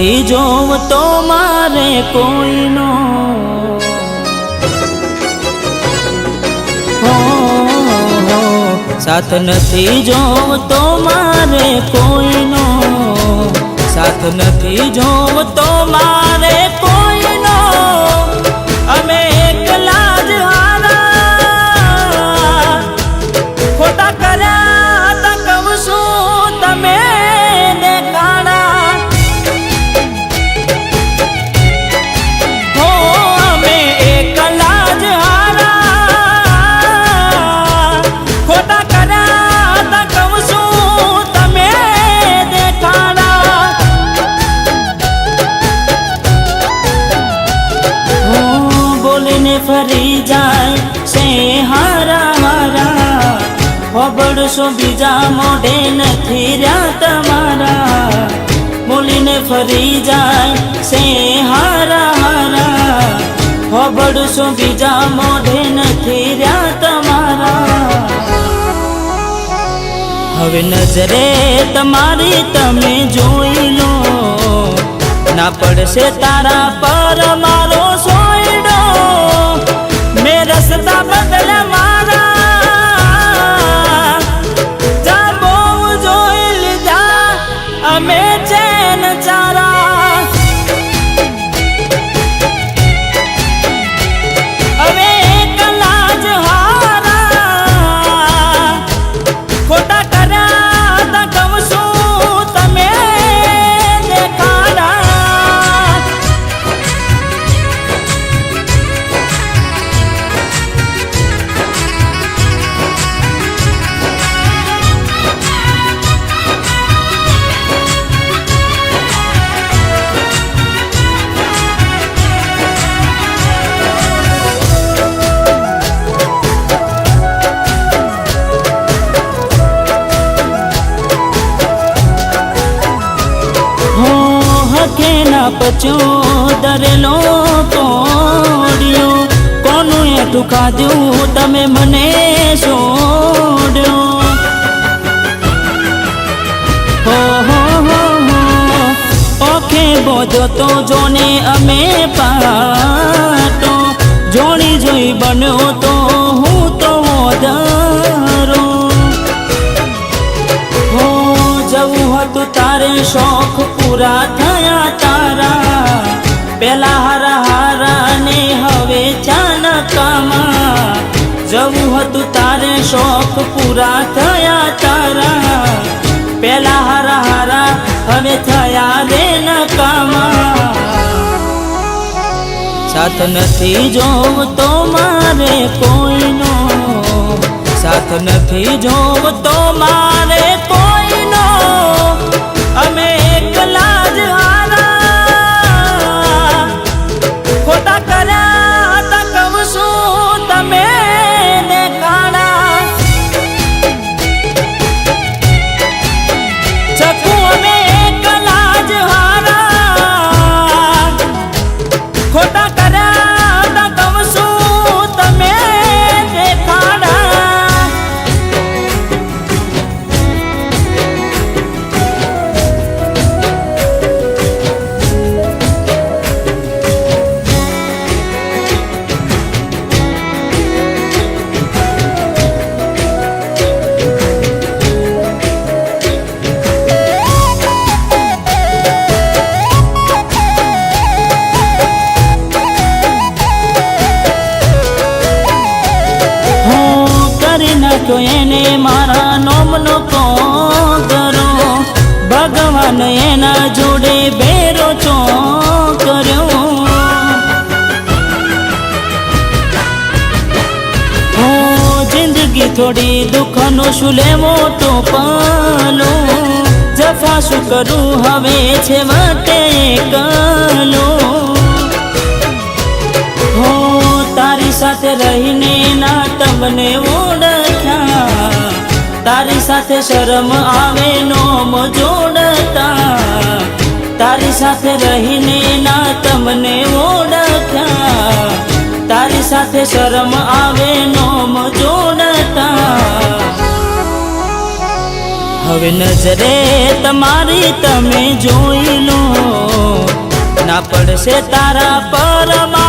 નથી જોવતો મારે કોઈનો, સાથ નથી જોવતો મારે કોઈનો, સાથ નથી જોવતો મારે કોઈનો, અમે એકલા જ હારા, ખોટા કર્યા તા કહું છું તમે દેખાડા, હો અમે એકલા જ હારા, ખોટા કર્યા તા કહું છું તમે દેખાડા, બોલીને ફરી જાય છે હારા હારા, હોબળશો બીજા મોઢે નથી રહ્યા તમારા, બોલીને ફરી જાય છે હારા હારા, હોબળશો બીજા મોઢે નથી રહ્યા તમારા, હવે નજરે તમારી તમે જોઈ લો, ના પડશે તારા પર મારો સોયડો, મેં રસ્તા બદલે મારા, જા બહુ જોઈ લીધા અમે ચેન ચારા, હવે એકલા જ હારા, ખોટા કર્યા તા કહું છું તમે દેખાડા, ના પચો દરેલો તોડ્યો, કોનું એઠું ખાધું તમે મને છોડ્યો, ઓખે બોધ્યો તો જોને અમે પાટો, જોણી જોઈ બન્યો તો હું તો ઓધરો, જવું હતું તારે શોખ પૂરા થયા તારા, પેલા હારા હારા ને હવે ચાનકામાં, જવું હતું તારે શોખ પૂરા થયા તારા, પેલા હારા હારા હવે થયા રે નકામા, સાથ નથી જોવતો મારે કોઈનો, સાથ નથી જોવતો મારે કોઈનો, અમે એકલા જ હારા, ખોટા કર્યા તા કહું છું તમે દેખાડા, ચકુ અમે એકલા જ હારા, ખોટા કર્યા તા કહું છું તમે દેખાડા, એને મારા નોમનો કોગરો, ભગવાન એના જોડે બેરો ચોકર્યો, જિંદગી થોડી દુઃખનો શું લેવો તો પાલો, જફા શું કરું હવે છે માટે એકલો, તારી સાથે રહીને ના તમને ઓળખ્યા, તારી સાથે શરમ આવે નોમ જોડતા, તારી સાથે રહીને ના તમને ઓળખ્યા, તારી સાથે શરમ આવે નોમ જોડતા, હવે નજરે તમારી તમે જોઈ લો, પડશે તારા પર